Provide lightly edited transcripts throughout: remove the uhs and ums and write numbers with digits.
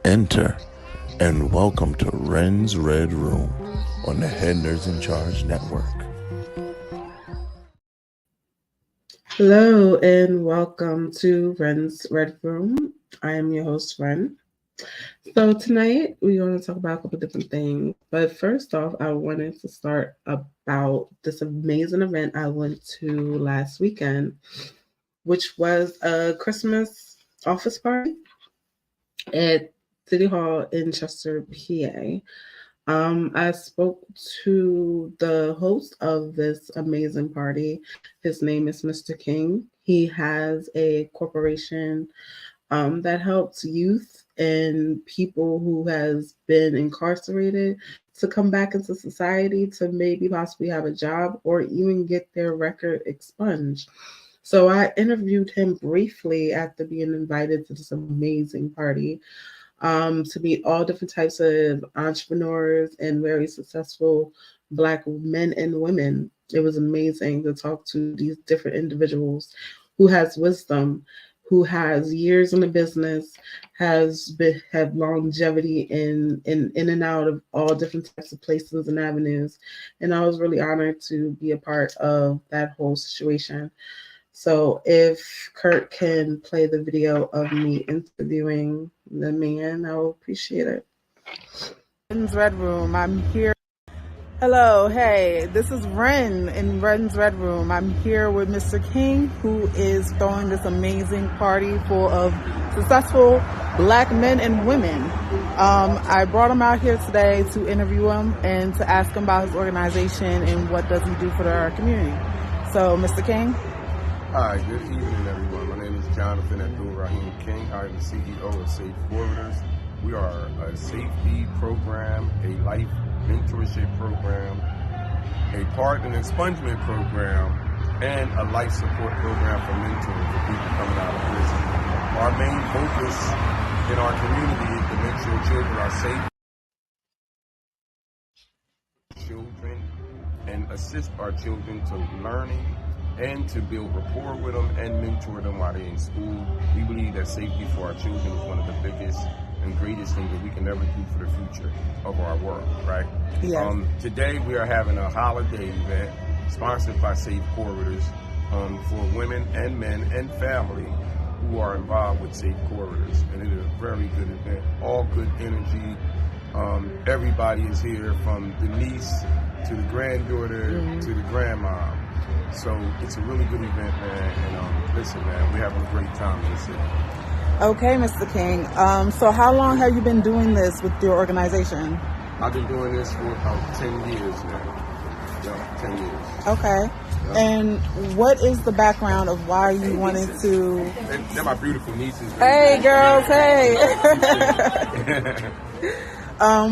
Enter and welcome to Rens Red Room on the Head Nerds in Charge Network. Hello and welcome to Rens Red Room. I am your host, Ren. So tonight we're going to talk about a couple different things. But first off, I wanted to start about this amazing event I went to last weekend, which was a Christmas office party at City Hall in Chester, PA. I spoke to the host of this amazing party. His name is Mr. King. He has a corporation that helps youth and people who has been incarcerated to come back into society to maybe possibly have a job or even get their record expunged. So I interviewed him briefly after being invited to this amazing party. To meet all different types of entrepreneurs and very successful Black men and women. It was amazing to talk to these different individuals who has wisdom, who has years in the business, have longevity in and out of all different types of places and avenues. And I was really honored to be a part of that whole situation. So if Kurt can play the video of me interviewing the man, I will appreciate it. Rens Red Room. I'm here. Hello, hey, this is Ren in Ren's Red Room. I'm here with Mr. King, who is throwing this amazing party full of successful Black men and women. I brought him out here today to interview him and to ask him about his organization and what does he do for our community. So, Mr. King. Hi, good evening, everyone. My name is Jonathan Abdul Rahim King. I am the CEO of Safe Corridors. We are a safety program, a life mentorship program, a pardon and expungement program, and a life support program for mentoring for people coming out of prison. Our main focus in our community is to make sure children are safe, and assist our children to learning and to build rapport with them and mentor them while they're in school. We believe that safety for our children is one of the biggest and greatest things that we can ever do for the future of our world, right? Yes. Today we are having a holiday event sponsored by Safe Corridors for women and men and family who are involved with Safe Corridors. And it is a very good event, all good energy. Everybody is here from the niece to the granddaughter to the grandma. So it's a really good event, man. And listen, man, we're having a great time in the city. Okay, Mr. King. So how long have you been doing this with your organization? I've been doing this for about 10 years now. Yeah, 10 years. Okay. Yeah. And what is the background of why you wanted to... They're my beautiful nieces. Hey, girls, hey.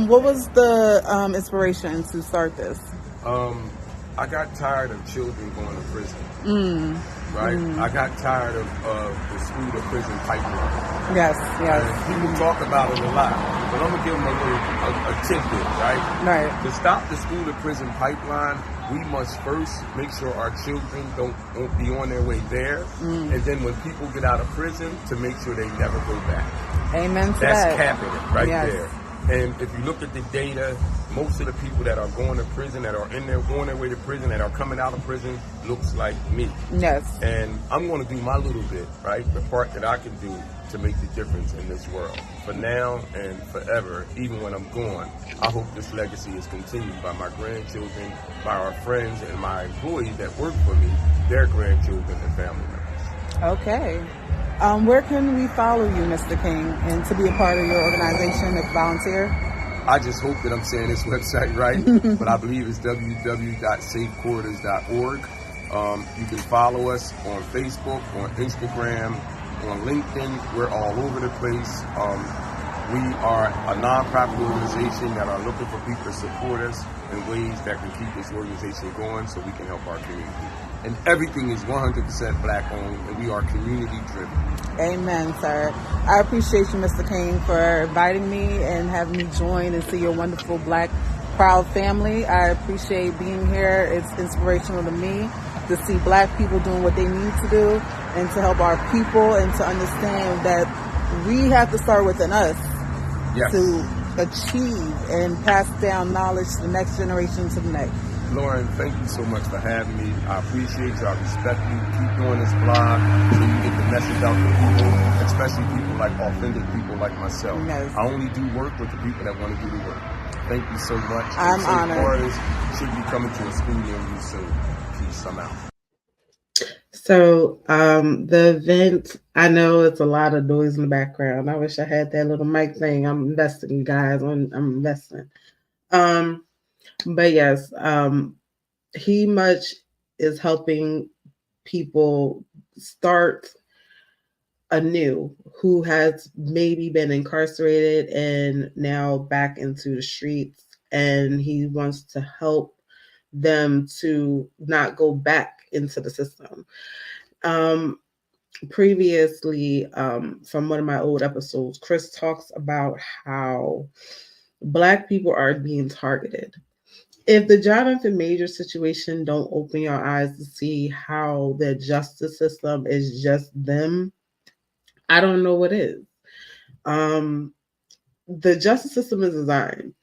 What was the inspiration to start this? I got tired of children going to prison. Right? I got tired of the school to prison pipeline. Yes. And people talk about it a lot, but I'm gonna give them a tidbit, right? Right. To stop the school to prison pipeline, we must first make sure our children won't be on their way there, and then when people get out of prison, to make sure they never go back. Amen to That's that. capping it right Yes. there. And if you look at the data, most of the people that are going to prison, that are in there going their way to prison, that are coming out of prison, looks like me. Yes. And I'm going to do my little bit, right? The part that I can do to make the difference in this world. For now and forever, even when I'm gone, I hope this legacy is continued by my grandchildren, by our friends, and my employees that work for me, their grandchildren and family members. Okay. Where can we follow you, Mr. King, and to be a part of your organization as volunteer? I just hope that I'm saying this website right, but I believe it's www.safecorridors.org. You can follow us on Facebook, on Instagram, on LinkedIn. We're all over the place. We are a nonprofit organization that are looking for people to support us in ways that can keep this organization going so we can help our community. And everything is 100% Black owned, and we are community driven. Amen, sir. I appreciate you, Mr. King, for inviting me and having me join and see your wonderful Black proud family. I appreciate being here. It's inspirational to me to see Black people doing what they need to do and to help our people and to understand that we have to start within us. Yes. to achieve and pass down knowledge to the next generation to the next. Lauren, thank you so much for having me. I appreciate you. I respect you. Keep doing this blog so you get the message out to people, especially people like authentic people like myself. Yes. I only do work with the people that want to do the work. Thank you so much. I'm honored. Artists should be coming to a school near you soon. Peace. I'm out. So the event, I know it's a lot of noise in the background. I wish I had that little mic thing. I'm investing, guys. I'm investing. But yes, he much is helping people start anew who has maybe been incarcerated and now back into the streets, and he wants to help them to not go back into the system. Previously, from one of my old episodes, Chris talks about how Black people are being targeted. If the Jonathan Major situation don't open your eyes to see how the justice system is just them, I don't know what is. The justice system is designed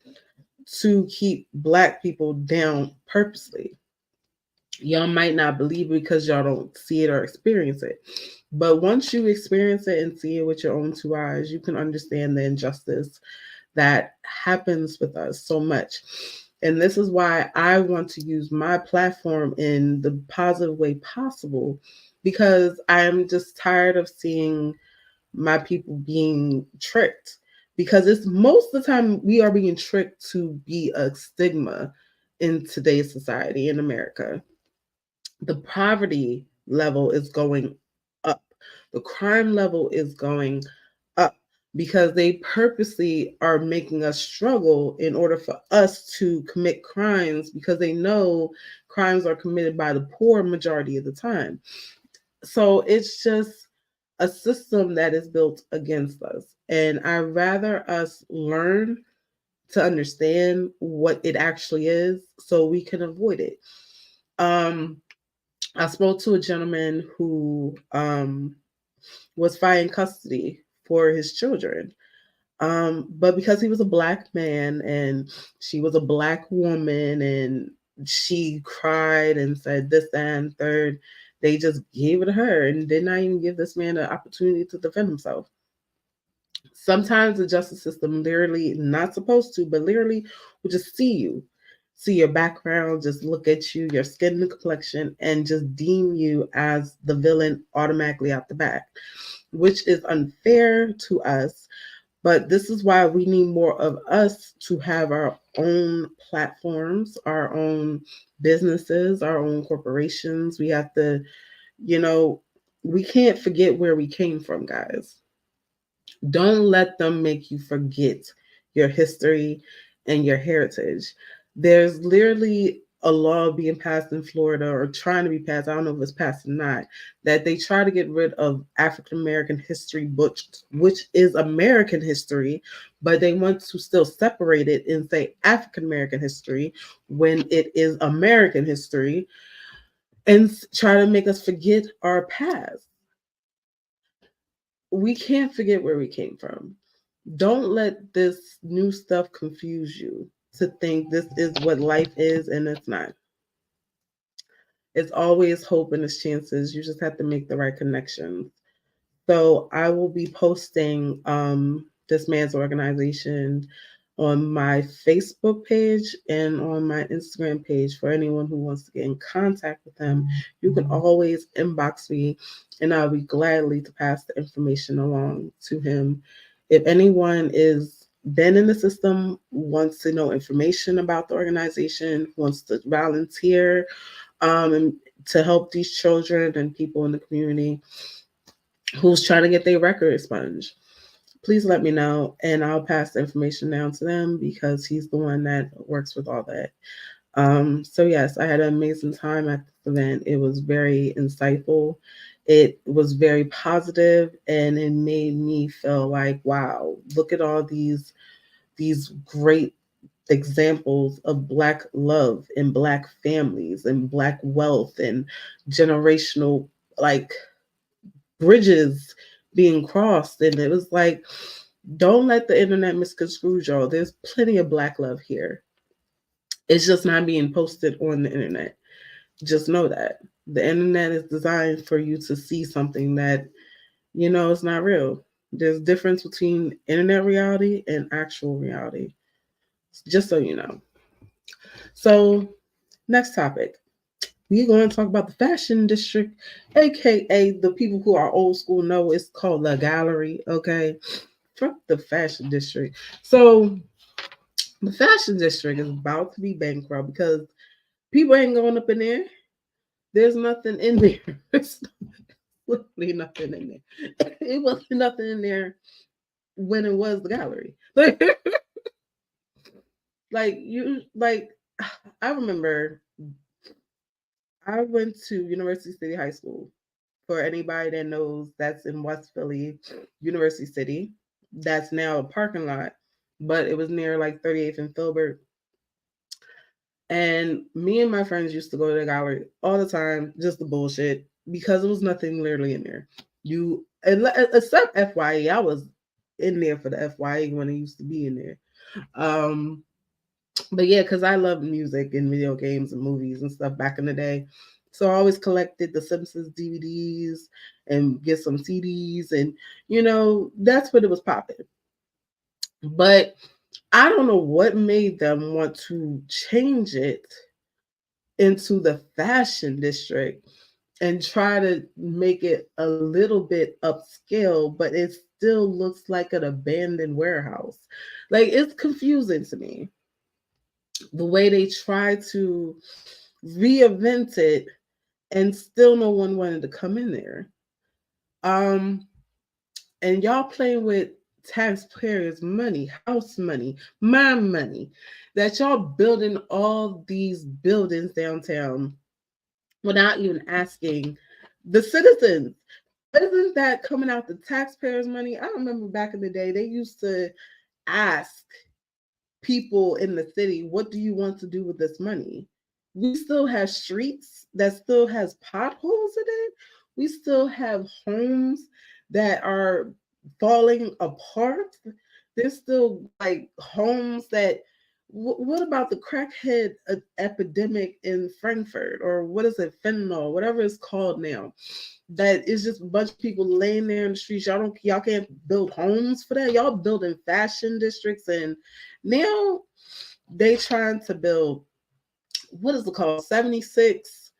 to keep Black people down purposely. Y'all might not believe it because y'all don't see it or experience it. But once you experience it and see it with your own two eyes, you can understand the injustice that happens with us so much. And this is why I want to use my platform in the positive way possible, because I'm just tired of seeing my people being tricked. Because it's most of the time we are being tricked to be a stigma in today's society in America. The poverty level is going up. The crime level is going up because they purposely are making us struggle in order for us to commit crimes, because they know crimes are committed by the poor majority of the time. So it's just a system that is built against us. And I'd rather us learn to understand what it actually is so we can avoid it. I spoke to a gentleman who was fighting custody for his children. But because he was a Black man and she was a Black woman and she cried and said this, that, and third, they just gave it to her and did not even give this man an opportunity to defend himself. Sometimes the justice system literally, not supposed to, but literally will just see your background, just look at you, your skin and complexion, and just deem you as the villain automatically out the back, which is unfair to us. But this is why we need more of us to have our own platforms, our own businesses, our own corporations. We have to, we can't forget where we came from, guys. Don't let them make you forget your history and your heritage. There's literally a law being passed in Florida, or trying to be passed, I don't know if it's passed or not, that they try to get rid of African American history books, which is American history, but they want to still separate it and say African American history when it is American history, and try to make us forget our past. We can't forget where we came from. Don't let this new stuff confuse you to think this is what life is, and it's not. It's always hope and it's chances. You just have to make the right connections. So I will be posting this man's organization on my Facebook page and on my Instagram page for anyone who wants to get in contact with him. You can always inbox me and I'll be gladly to pass the information along to him. If anyone is been in the system, wants to know information about the organization, wants to volunteer and to help these children and people in the community who's trying to get their record expunged, please let me know and I'll pass the information down to them, because he's the one that works with all that. So yes, I had an amazing time at this event. It was very insightful. It was very positive, and it made me feel like, wow, look at all these great examples of Black love and Black families and Black wealth and generational bridges being crossed. And it was like, Don't let the internet misconstrue y'all. There's plenty of Black love here. It's just not being posted on the internet. Just know that. The internet is designed for you to see something that, it's not real. There's a difference between internet reality and actual reality. Just so you know. So, next topic. We're going to talk about the fashion district, aka the people who are old school know it's called the gallery. Okay, fuck the fashion district. So the fashion district is about to be bankrupt because people ain't going up in there. There's nothing in there. There's literally nothing in there. It wasn't nothing in there when it was the gallery. I remember I went to University City High School. For anybody that knows, that's in West Philly, University City. That's now a parking lot, but it was near like 38th and Filbert. And me and my friends used to go to the gallery all the time, just the bullshit, because there was nothing literally in there. Except FYE, I was in there for the FYE when it used to be in there. But yeah, because I love music and video games and movies and stuff back in the day. So I always collected the Simpsons DVDs and get some CDs, and that's what it was popping. But I don't know what made them want to change it into the fashion district and try to make it a little bit upscale, but it still looks like an abandoned warehouse. Like, it's confusing to me the way they try to reinvent it, and still no one wanted to come in there. And y'all playing with taxpayers' money, house money, my money, that y'all building all these buildings downtown without even asking the citizens. Isn't that coming out the taxpayers' money? I remember back in the day, they used to ask people in the city, what do you want to do with this money? We still have streets that still has potholes in it. We still have homes that are falling apart. There's still like homes that, what about the crackhead epidemic in Frankfurt, or what is it, fentanyl, whatever it's called now? That is just a bunch of people laying there in the streets. Y'all can't build homes for that. Y'all building fashion districts, and now they trying to build, what is it called, 76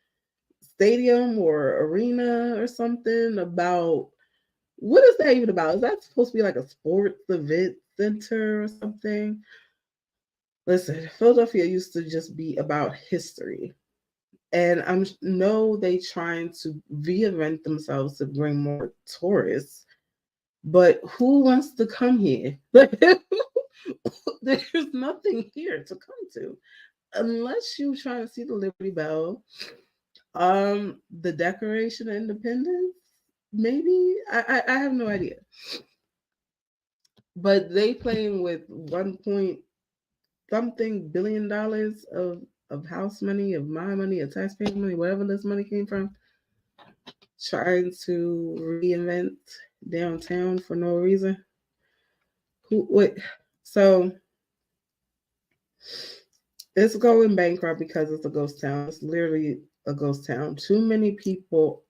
stadium or arena or something. About what is that even about? Is that supposed to be like a sports event center or something? Listen, Philadelphia used to just be about history. And I know they trying to reinvent themselves to bring more tourists, but who wants to come here? There's nothing here to come to, unless you try to see the Liberty Bell, the Declaration of Independence. Maybe I have no idea. But they playing with 1 point something billion of house money, of my money, of taxpayer money, wherever this money came from, trying to reinvent downtown for no reason. So it's going bankrupt because it's a ghost town. It's literally a ghost town. Too many people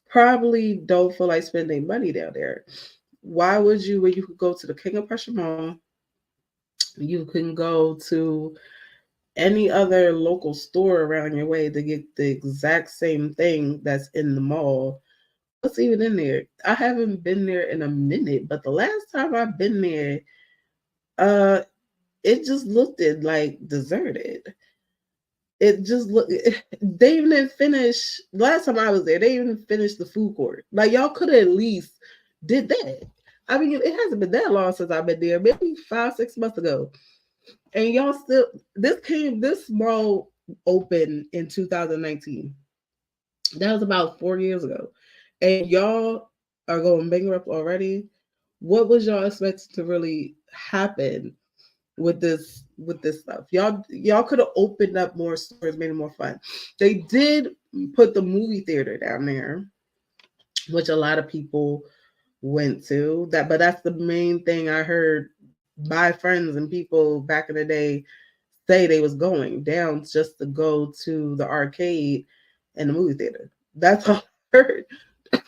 probably don't feel like spending money down there. Why would you, when you could go to the King of Prussia Mall, you can go to any other local store around your way to get the exact same thing that's in the mall? What's even in there? I haven't been there in a minute, but the last time I've been there, it just looked like deserted. It just looked, they even didn't finish, last time I was there, they even finished the food court. Like, y'all could have at least did that. I mean, it hasn't been that long since I've been there, maybe 5-6 months ago. And y'all still, this mall opened in 2019. That was about 4 years ago. And y'all are going bankrupt already. What was y'all expecting to really happen with this stuff? Y'all could have opened up more stores, made it more fun. They did put the movie theater down there, which a lot of people went to. But that's the main thing I heard my friends and people back in the day say they was going down just to go to the arcade and the movie theater. That's all I heard.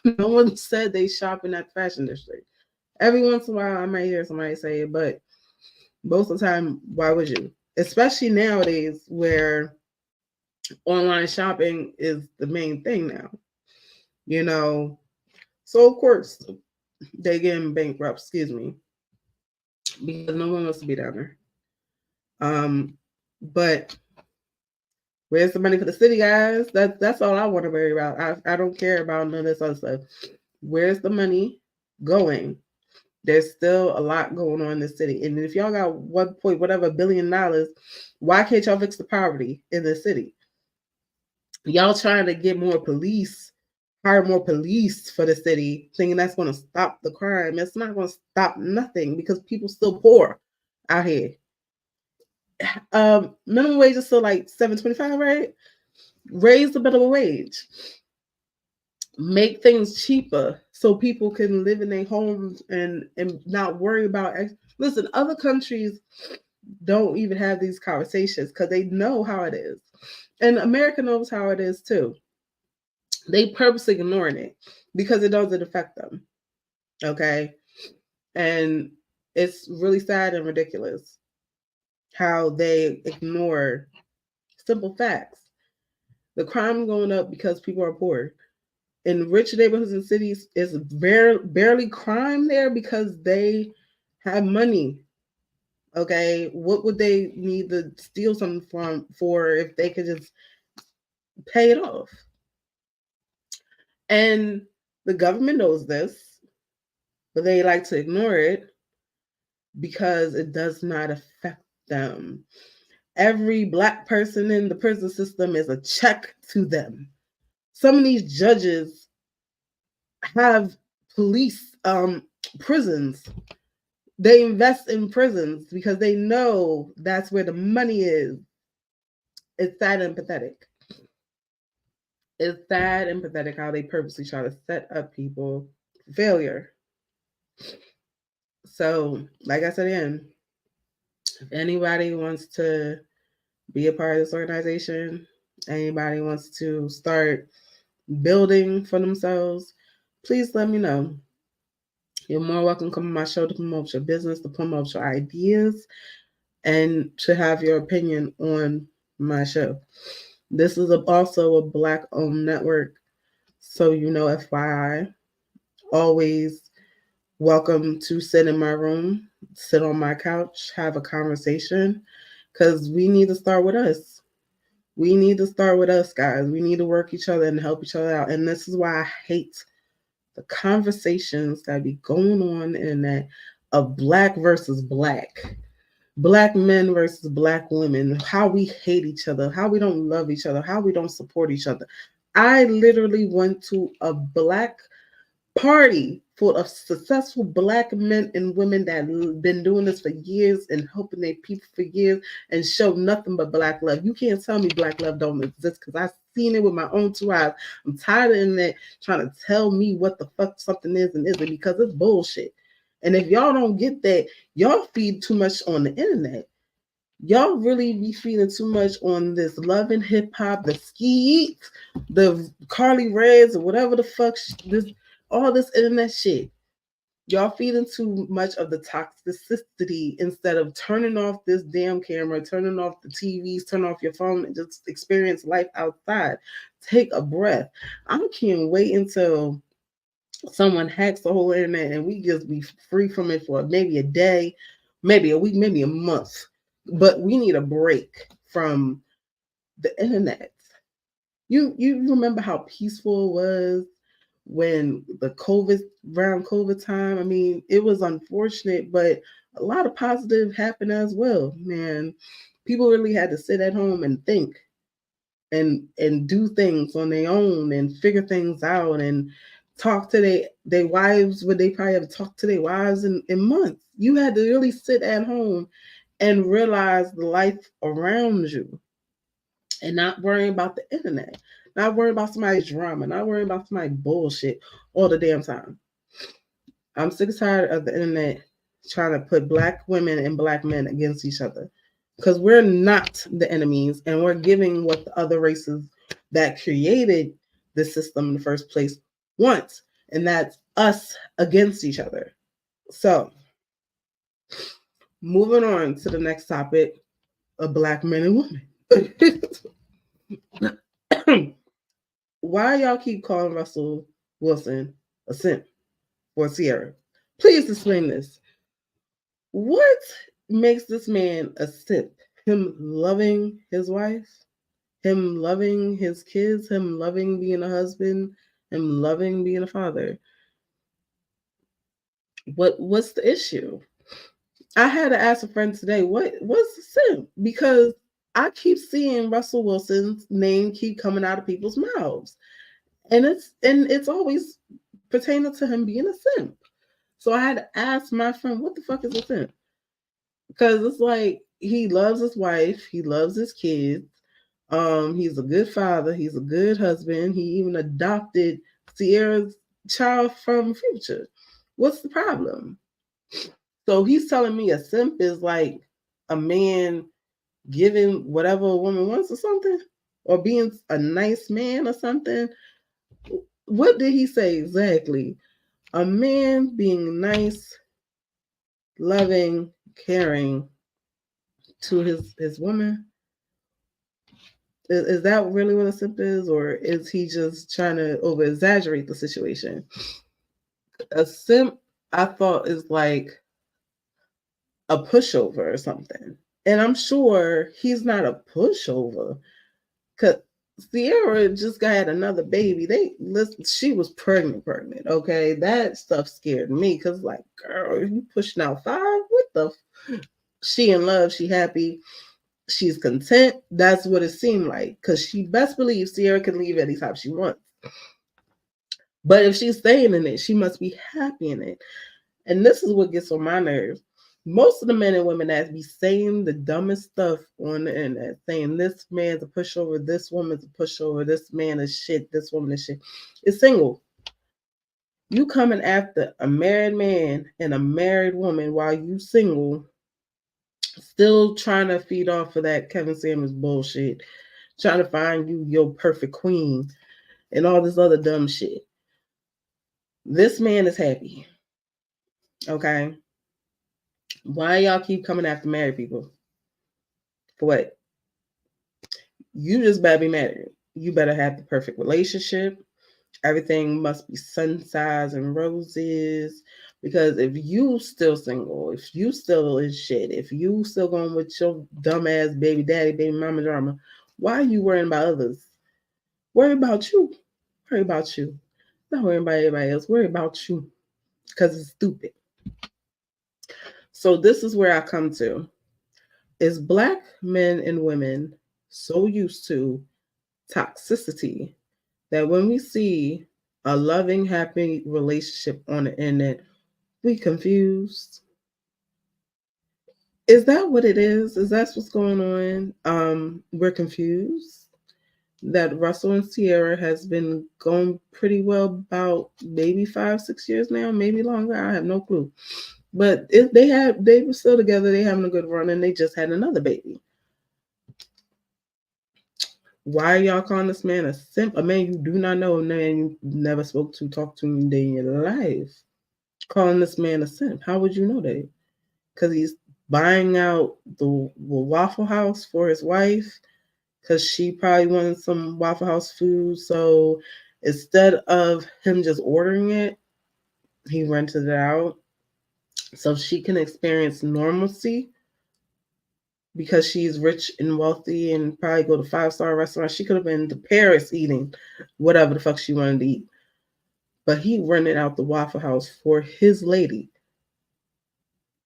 No one said they shopping at the fashion district. Every once in a while, I might hear somebody say it, but most of the time, why would you? Especially nowadays where online shopping is the main thing now. You know, so of course they getting bankrupt, excuse me, because no one wants to be down there. But where's the money for the city, guys? That's all I want to worry about. I don't care about none of this other stuff. Where's the money going? There's still a lot going on in the city. And if y'all got whatever billion dollars, why can't y'all fix the poverty in the city? Y'all trying to get more police, hire more police for the city, thinking that's going to stop the crime. It's not going to stop nothing because people still poor out here. Minimum wage is still like $7.25, right? Raise the minimum wage. Make things cheaper so people can live in their homes and not worry about. Listen, other countries don't even have these conversations because they know how it is. And America knows how it is too. They purposely ignoring it because it doesn't affect them. Okay? And it's really sad and ridiculous how they ignore simple facts. The crime going up because people are poor. In rich neighborhoods and cities, it's barely crime there because they have money. Okay, what would they need to steal something for if they could just pay it off? And the government knows this, but they like to ignore it because it does not affect them. Every Black person in the prison system is a check to them. Some of these judges have police prisons. They invest in prisons because they know that's where the money is. It's sad and pathetic. It's sad and pathetic how they purposely try to set up people for failure. So, like I said again, if anybody wants to be a part of this organization, anybody wants to start building for themselves, please let me know. You're more welcome to come on my show to promote your business, to promote your ideas, and to have your opinion on my show. This is also a Black-owned network, so you know, FYI, always welcome to sit in my room, sit on my couch, have a conversation, because we need to start with us. We need to start with us, guys. We need to work each other and help each other out. And this is why I hate the conversations that be going on in the internet of Black versus Black. Black men versus Black women, how we hate each other, how we don't love each other, how we don't support each other. I literally went to a Black party full of successful Black men and women that have been doing this for years and helping their people for years and show nothing but Black love. You can't tell me Black love don't exist because I've seen it with my own 2 eyes. I'm tired of the internet trying to tell me what the fuck something is and isn't because it's bullshit. And if y'all don't get that, y'all feed too much on the internet. Y'all really be feeding too much on this love and hip hop, the Skeet, the Carly Reds, or whatever the fuck, all this internet shit. Y'all feeding too much of the toxicity instead of turning off this damn camera, turning off the TVs, turn off your phone, and just experience life outside. Take a breath. I can't wait until someone hacks the whole internet and we just be free from it for maybe a day, maybe a week, maybe a month. But we need a break from the internet. You remember how peaceful it was when around COVID time? I mean, it was unfortunate, but a lot of positive happened as well. Man, people really had to sit at home and think and do things on their own and figure things out and talk to their wives when they probably have talked to their wives in months. You had to really sit at home and realize the life around you and not worrying about the internet, not worrying about somebody's drama, not worrying about somebody's bullshit all the damn time. I'm sick and tired of the internet trying to put black women and black men against each other, because we're not the enemies, and we're giving what the other races that created the system in the first place want, and that's us against each other. So, moving on to the next topic of black men and women. Why y'all keep calling Russell Wilson a simp for Sierra? Please explain this. What makes this man a simp? Him loving his wife? Him loving his kids? Him loving being a husband? Him loving being a father? What's the issue? I had to ask a friend today, what's the simp? Because I keep seeing Russell Wilson's name keep coming out of people's mouths. And it's always pertaining to him being a simp. So I had to ask my friend, what the fuck is a simp? Because it's like he loves his wife, he loves his kids, he's a good father, he's a good husband, he even adopted Sierra's child from Future. What's the problem? So he's telling me a simp is like a man giving whatever a woman wants or something, or being a nice man or something. What did he say exactly? A man being nice, loving, caring to his woman. Is that really what a simp is, or is he just trying to over exaggerate the situation? A simp, I thought, is like a pushover or something. And I'm sure he's not a pushover, because Sierra just got another baby. She was pregnant. Okay, that stuff scared me, because like, girl, you pushing out 5? What the? She in love. She happy. She's content. That's what it seemed like, because she best believes Sierra can leave anytime she wants. But if she's staying in it, she must be happy in it. And this is what gets on my nerves. Most of the men and women that be saying the dumbest stuff on the internet, saying this man's a pushover, this woman's a pushover, this man is shit, this woman is shit, is single. You coming after a married man and a married woman while you single, still trying to feed off of that Kevin Samuels bullshit, trying to find you your perfect queen and all this other dumb shit. This man is happy. Okay? Why y'all keep coming after married people? For what? You just better be married. You better have the perfect relationship. Everything must be sunshine and roses. Because if you still single, if you still in shit, if you still going with your dumbass baby daddy, baby mama drama, why are you worrying about others? Worry about you. Worry about you. Not worrying about everybody else. Worry about you. Because it's stupid. So this is where I come to. Is black men and women so used to toxicity that when we see a loving, happy relationship on the internet, we confused? Is that what it is? Is that what's going on? We're confused that Russell and Sierra has been going pretty well about maybe 5-6 years now, maybe longer. I have no clue. But if they were still together, they having a good run, and they just had another baby. Why are y'all calling this man a simp? A man you do not know, a man you never spoke to, talked to in a day in your life. Calling this man a simp. How would you know that? Because he's buying out the Waffle House for his wife, because she probably wanted some Waffle House food. So instead of him just ordering it, he rented it out so she can experience normalcy, because she's rich and wealthy and probably go to 5-star restaurants. She could have been to Paris eating whatever the fuck she wanted to eat. But he rented out the Waffle House for his lady.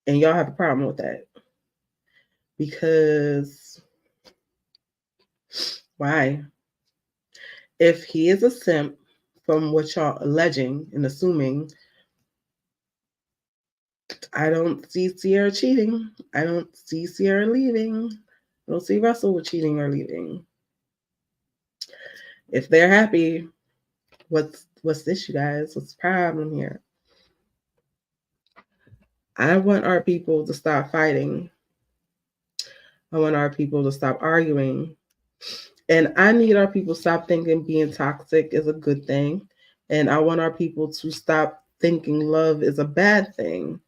And y'all have a problem with that. Because why? If he is a simp, from what y'all alleging and assuming, I don't see Sierra cheating. I don't see Sierra leaving. I don't see Russell cheating or leaving. If they're happy, what's the issue, guys? What's the problem here? I want our people to stop fighting. I want our people to stop arguing. And I need our people to stop thinking being toxic is a good thing. And I want our people to stop thinking love is a bad thing.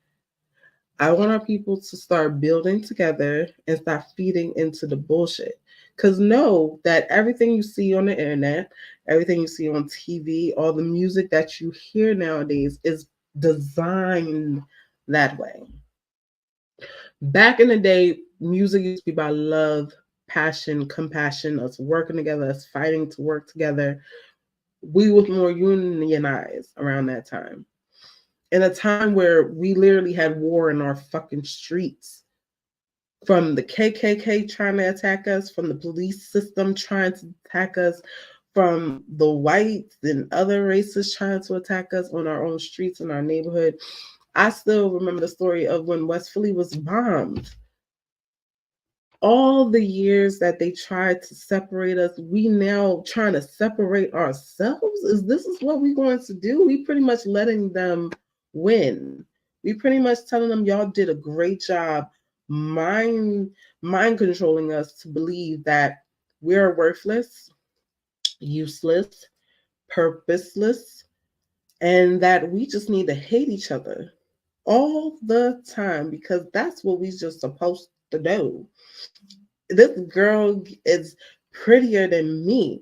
I want our people to start building together and stop feeding into the bullshit. Because know that everything you see on the internet, everything you see on TV, all the music that you hear nowadays is designed that way. Back in the day, music used to be about love, passion, compassion, us working together, us fighting to work together. We was more unionized around that time. In a time where we literally had war in our fucking streets. From the KKK trying to attack us, from the police system trying to attack us, from the whites and other races trying to attack us on our own streets in our neighborhood. I still remember the story of when West Philly was bombed. All the years that they tried to separate us, we now trying to separate ourselves. This is what we're going to do? We pretty much letting them win. We pretty much telling them y'all did a great job mind controlling us to believe that we're worthless, useless, purposeless, and that we just need to hate each other all the time because that's what we just supposed to do. This girl is prettier than me,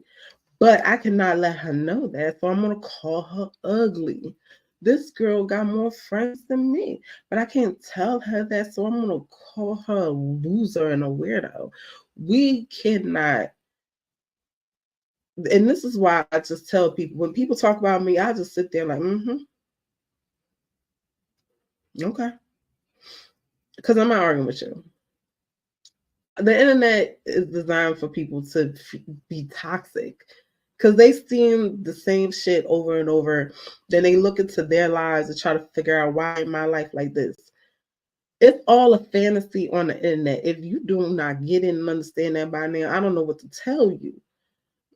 but I cannot let her know that, so I'm gonna call her ugly. This girl got more friends than me, but I can't tell her that, so I'm gonna call her a loser and a weirdo. We cannot. And this is why I just tell people, when people talk about me, I just sit there like, okay. Because I'm not arguing with you. The internet is designed for people to be toxic because they seen the same shit over and over. Then they look into their lives and try to figure out why my life like this. It's all a fantasy on the internet. If you do not get in and understand that by now, I don't know what to tell you.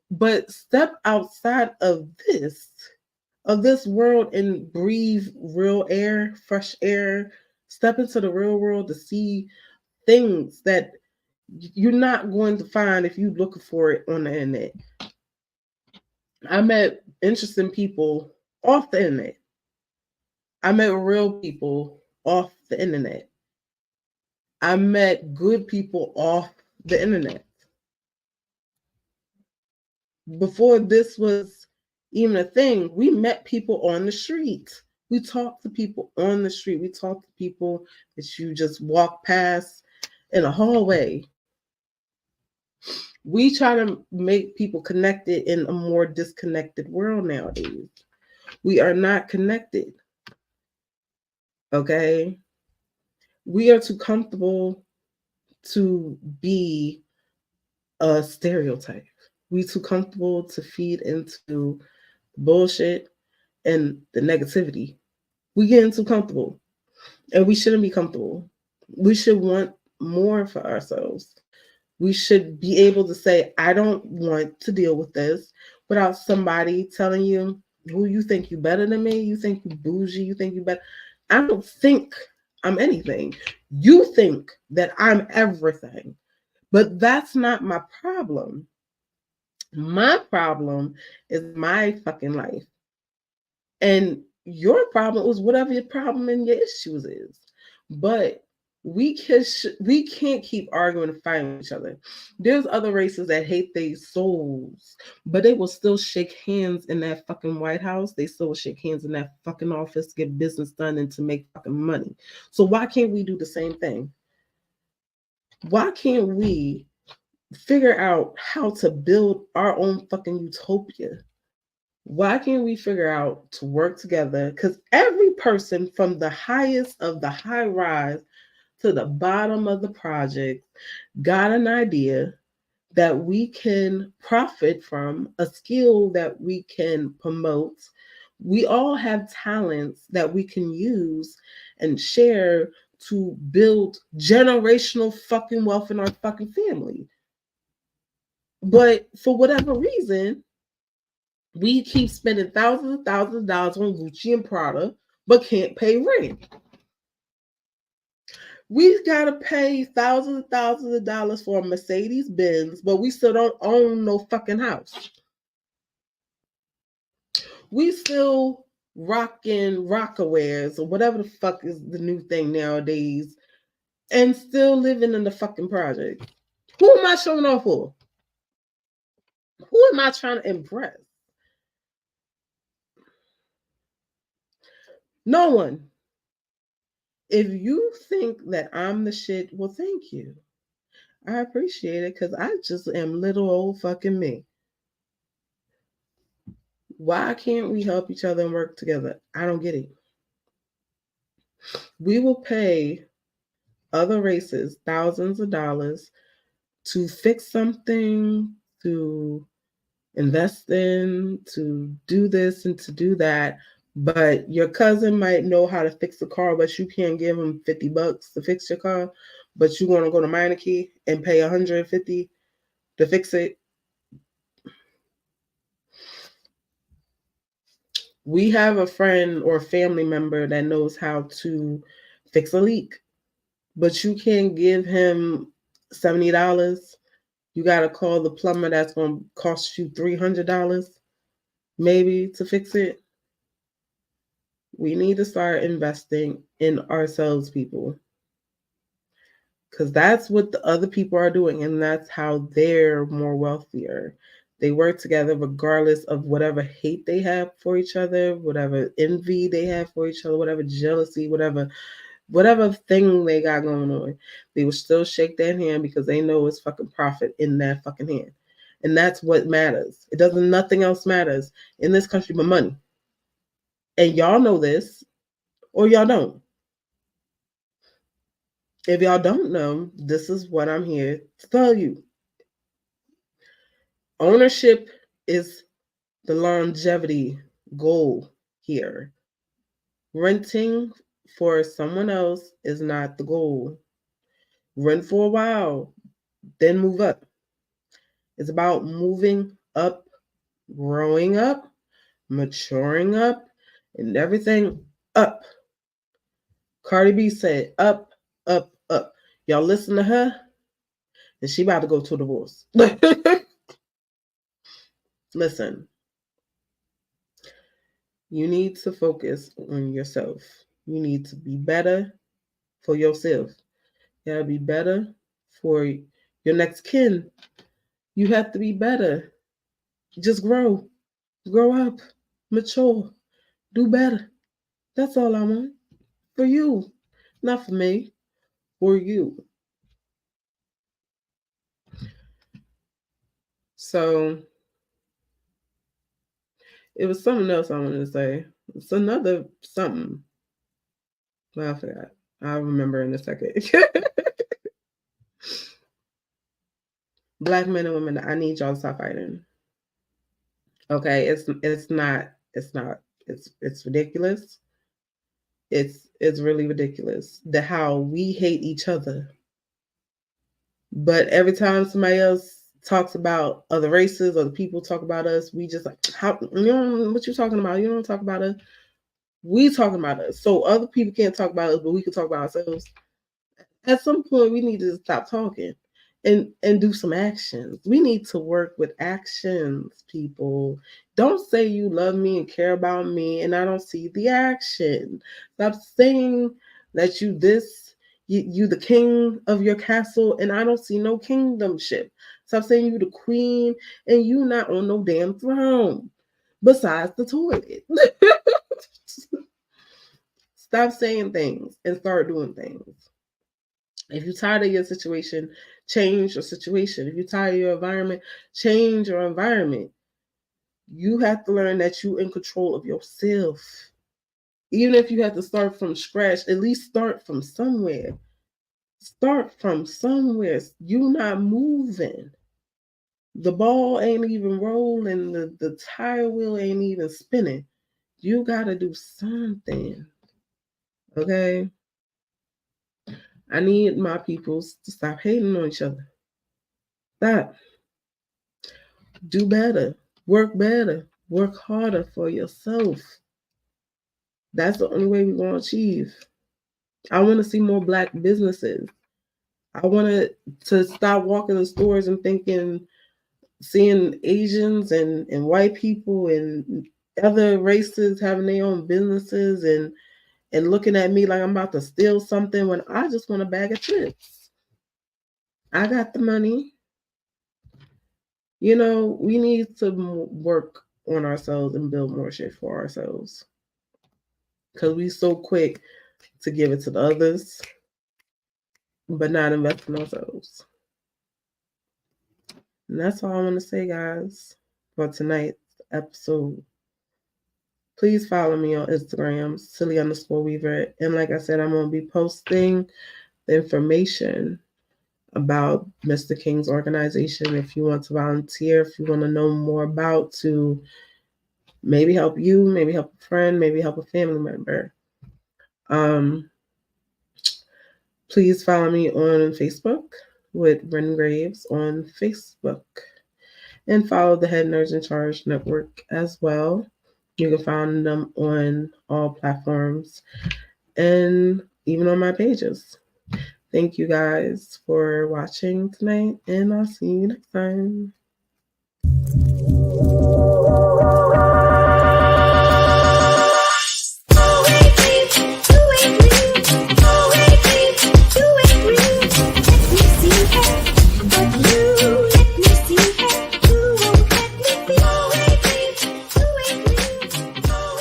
But step outside of this world and breathe real air, fresh air. Step into the real world to see things that you're not going to find if you're looking for it on the internet. I met interesting people off the internet. I met real people off the internet. I met good people off the internet. Before this was even a thing, we met people on the street. We talked to people on the street. We talked to people that you just walk past in a hallway. We try to make people connected in a more disconnected world nowadays. We are not connected. Okay? We are too comfortable to be a stereotype. We're too comfortable to feed into bullshit and the negativity. We getting too comfortable. And we shouldn't be comfortable. We should want more for ourselves. We should be able to say, I don't want to deal with this without somebody telling you, who you think you better than me? You think you bougie? You think you better? I don't think I'm anything. You think that I'm everything. But that's not my problem. My problem is my fucking life. And your problem is whatever your problem and your issues is. But we can't keep arguing and fighting with each other. There's other races that hate their souls, but they will still shake hands in that fucking White House. They still will shake hands in that fucking office to get business done and to make fucking money. So why can't we do the same thing? Why can't we figure out how to build our own fucking utopia? Why can't we figure out to work together? Because every person from the highest of the high rise to the bottom of the project got an idea that we can profit from, a skill that we can promote. We all have talents that we can use and share to build generational fucking wealth in our fucking family. But for whatever reason, we keep spending thousands of dollars on Gucci and Prada, but can't pay rent. We gotta pay thousands and thousands of dollars for a Mercedes Benz, but we still don't own no fucking house. We still rocking Rockawares or whatever the fuck is the new thing nowadays, and still living in the fucking project. Who am I showing off for? Who am I trying to impress? No one. If you think that I'm the shit, well, thank you. I appreciate it because I just am little old fucking me. Why can't we help each other and work together? I don't get it. We will pay other races thousands of dollars to fix something, to invest in, to do this and to do that. But your cousin might know how to fix a car, but you can't give him $50 to fix your car. But you want to go to Meineke and pay $150 to fix it. We have a friend or family member that knows how to fix a leak, but you can't give him $70. You got to call the plumber that's going to cost you $300 maybe to fix it. We need to start investing in ourselves, people, because that's what the other people are doing, and that's how they're more wealthier. They work together regardless of whatever hate they have for each other, whatever envy they have for each other, whatever jealousy, whatever thing they got going on. They will still shake that hand because they know it's fucking profit in that fucking hand. And that's what matters. It doesn't, nothing else matters in this country but money. And y'all know this, or y'all don't. If y'all don't know, this is what I'm here to tell you. Ownership is the longevity goal here. Renting for someone else is not the goal. Rent for a while, then move up. It's about moving up, growing up, maturing up, and everything up. Cardi B said, up, up, up. Y'all listen to her, and she about to go to a divorce. Listen, you need to focus on yourself. You need to be better for yourself. You gotta be better for your next kin. You have to be better. Just grow up, mature, do better. That's all I want for you, not for me, for you. So it was something else I wanted to say. It's another something. Well, I forgot. I'll remember in a second. Black men and women, I need y'all to stop fighting. Okay, it's ridiculous. It's really ridiculous how we hate each other. But every time somebody else talks about other races or the people talk about us, we just like, how, you know what you talking about? You don't talk about us. We talking about us. So other people can't talk about us, but we can talk about ourselves. At some point, we need to stop talking and do some actions. We need to work with actions, people. Don't say you love me and care about me and I don't see the action. Stop saying that you the king of your castle and I don't see no kingdomship. Stop saying you the queen and you not on no damn throne besides the toilet. Stop saying things and start doing things. If you're tired of your situation, change your situation. If you're tired of your environment, change your environment. You have to learn that you're in control of yourself. Even if you have to start from scratch, at least start from somewhere. Start from somewhere. You're not moving. The ball ain't even rolling. The tire wheel ain't even spinning. You got to do something. Okay? I need my peoples to stop hating on each other. Stop. Do better. Work better. Work harder for yourself. That's the only way we're going to achieve. I want to see more Black businesses. I wanted to stop walking in stores and seeing Asians and white people and other races having their own businesses and looking at me like I'm about to steal something when I just want a bag of chips. I got the money. You know, we need to work on ourselves and build more shit for ourselves. Because we so quick to give it to the others, but not invest in ourselves. And that's all I want to say, guys, for tonight's episode. Please follow me on Instagram, silly_weaver. And like I said, I'm going to be posting the information about Mr. King's organization. If you want to volunteer, if you want to know more about to maybe help you, maybe help a friend, maybe help a family member. Please follow me on Facebook with Ren Graves on Facebook. And follow the Head Nerds in Charge Network as well. You can find them on all platforms and even on my pages. Thank you guys for watching tonight, and I'll see you next time.